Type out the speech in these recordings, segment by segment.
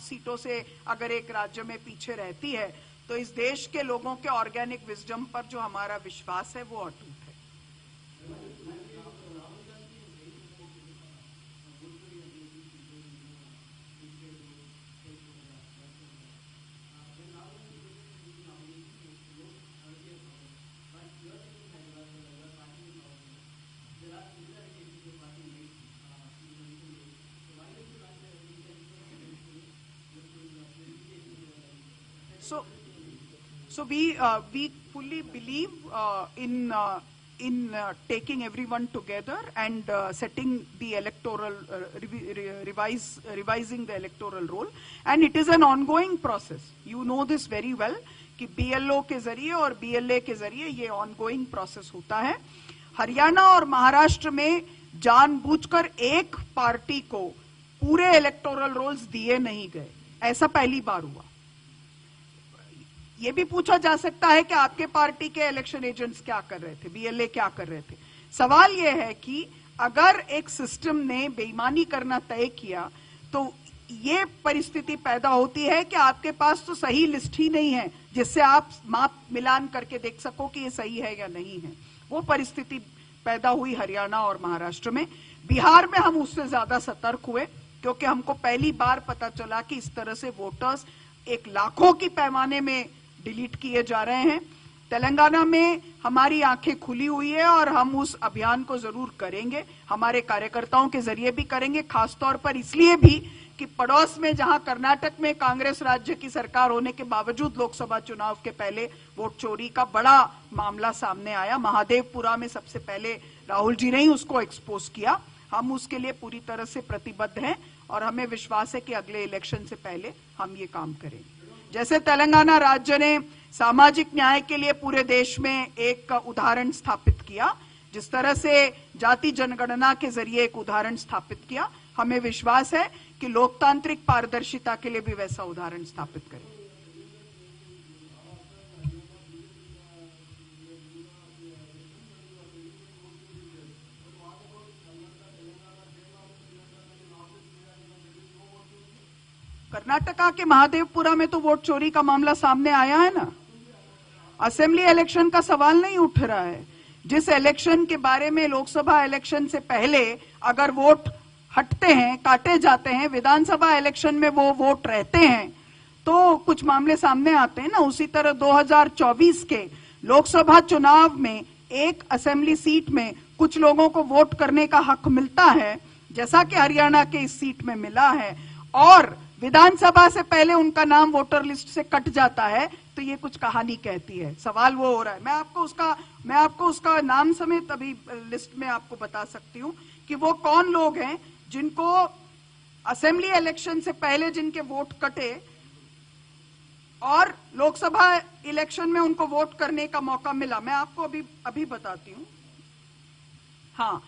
सीटों से अगर एक राज्य में पीछे रहती है, तो इस देश के लोगों के ऑर्गेनिक विजडम पर जो हमारा विश्वास है वो अटूट है। So we fully believe in taking everyone together and setting the electoral revising the electoral roll, and it is an ongoing process. You know this very well कि BLO के जरिए और BLA के जरिए ये ongoing process होता है। हरियाणा और महाराष्ट्र में जानबूझकर एक पार्टी को पूरे इलेक्टोरल रोल्स दिए नहीं गए, ऐसा पहली बार हुआ। ये भी पूछा जा सकता है कि आपके पार्टी के इलेक्शन एजेंट्स क्या कर रहे थे, BLA क्या कर रहे थे। सवाल ये है कि अगर एक सिस्टम ने बेईमानी करना तय किया तो ये परिस्थिति पैदा होती है कि आपके पास तो सही लिस्ट ही नहीं है जिससे आप माप मिलान करके देख सको कि ये सही है या नहीं है। वो परिस्थिति पैदा हुई हरियाणा और महाराष्ट्र में। बिहार में हम उससे ज्यादा सतर्क हुए क्योंकि हमको पहली बार पता चला कि इस तरह से वोटर्स एक लाखों की पैमाने में डिलीट किए जा रहे हैं। तेलंगाना में हमारी आंखें खुली हुई है और हम उस अभियान को जरूर करेंगे, हमारे कार्यकर्ताओं के जरिए भी करेंगे, खासतौर पर इसलिए भी कि पड़ोस में जहां कर्नाटक में कांग्रेस राज्य की सरकार होने के बावजूद लोकसभा चुनाव के पहले वोट चोरी का बड़ा मामला सामने आया। महादेवपुरा में सबसे पहले राहुल जी ने ही उसको एक्सपोज किया। हम उसके लिए पूरी तरह से प्रतिबद्ध हैं और हमें विश्वास है कि अगले इलेक्शन से पहले हम ये काम करेंगे। जैसे तेलंगाना राज्य ने सामाजिक न्याय के लिए पूरे देश में एक उदाहरण स्थापित किया, जिस तरह से जाति जनगणना के जरिए एक उदाहरण स्थापित किया, हमें विश्वास है कि लोकतांत्रिक पारदर्शिता के लिए भी वैसा उदाहरण स्थापित करें। कर्नाटका के महादेवपुरा में तो वोट चोरी का मामला सामने आया है ना। असेंबली इलेक्शन का सवाल नहीं उठ रहा है। जिस इलेक्शन के बारे में लोकसभा इलेक्शन से पहले अगर वोट हटते हैं, काटे जाते हैं, विधानसभा इलेक्शन में वो वोट रहते हैं तो कुछ मामले सामने आते हैं ना। उसी तरह 2024 के लोकसभा चुनाव में एक असेंबली सीट में कुछ लोगों को वोट करने का हक मिलता है, जैसा कि हरियाणा के इस सीट में मिला है, और विधानसभा से पहले उनका नाम वोटर लिस्ट से कट जाता है, तो ये कुछ कहानी कहती है। सवाल वो हो रहा है, मैं आपको उसका नाम समेत अभी लिस्ट में आपको बता सकती हूं कि वो कौन लोग हैं जिनको असेंबली इलेक्शन से पहले जिनके वोट कटे और लोकसभा इलेक्शन में उनको वोट करने का मौका मिला। मैं आपको अभी बताती हूं। हाँ,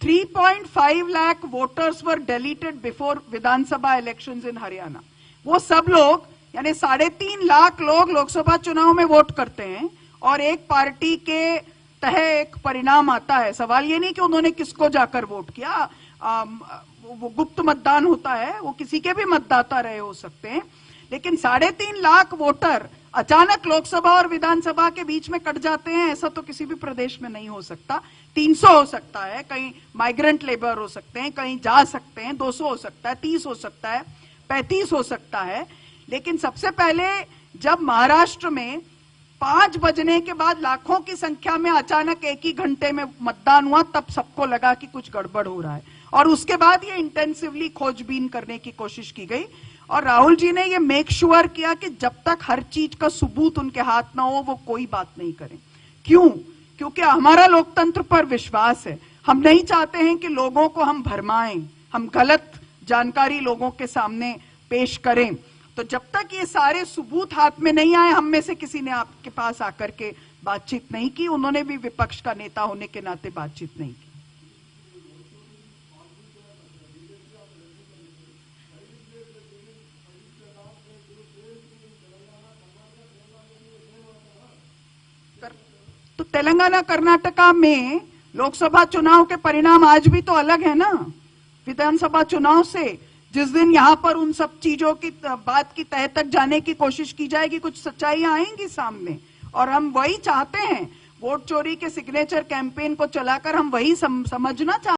3.5 lakh voters were deleted before Vidhan Sabha elections in Haryana. वो सब लोग यानी 3.5 लाख लोग लोकसभा चुनाव में वोट करते हैं और एक पार्टी के तहत एक परिणाम आता है। सवाल ये नहीं कि उन्होंने किसको जाकर वोट किया, वो गुप्त मतदान होता है, वो किसी के भी मतदाता रहे हो सकते हैं, लेकिन 3.5 लाख वोटर अचानक लोकसभा और विधानसभा के बीच में कट जाते हैं, ऐसा तो किसी भी प्रदेश में नहीं हो सकता। 300 हो सकता है, कहीं माइग्रेंट लेबर हो सकते हैं, कहीं जा सकते हैं, 200 हो सकता है, 30 हो सकता है, 35 हो सकता है। लेकिन सबसे पहले जब महाराष्ट्र में 5 बजने के बाद लाखों की संख्या में अचानक एक ही घंटे में मतदान हुआ, तब सबको लगा कि कुछ गड़बड़ हो रहा है और उसके बाद ये इंटेंसिवली खोजबीन करने की कोशिश की गई और राहुल जी ने ये मेक श्योर किया कि जब तक हर चीज का सबूत उनके हाथ ना हो वो कोई बात नहीं करें। क्यों? क्योंकि हमारा लोकतंत्र पर विश्वास है। हम नहीं चाहते हैं कि लोगों को हम भरमाएं, हम गलत जानकारी लोगों के सामने पेश करें। तो जब तक ये सारे सबूत हाथ में नहीं आए, हम में से किसी ने आपके पास आकर के बातचीत नहीं की। उन्होंने भी विपक्ष का नेता होने के नाते बातचीत नहीं की। तो तेलंगाना कर्नाटका में लोकसभा चुनाव के परिणाम आज भी तो अलग है ना विधानसभा चुनाव से। जिस दिन यहाँ पर उन सब चीजों की बात की तह तक जाने की कोशिश की जाएगी, कुछ सच्चाइयां आएंगी सामने। और हम वही चाहते हैं, वोट चोरी के सिग्नेचर कैंपेन को चलाकर हम वही समझना चाहते हैं।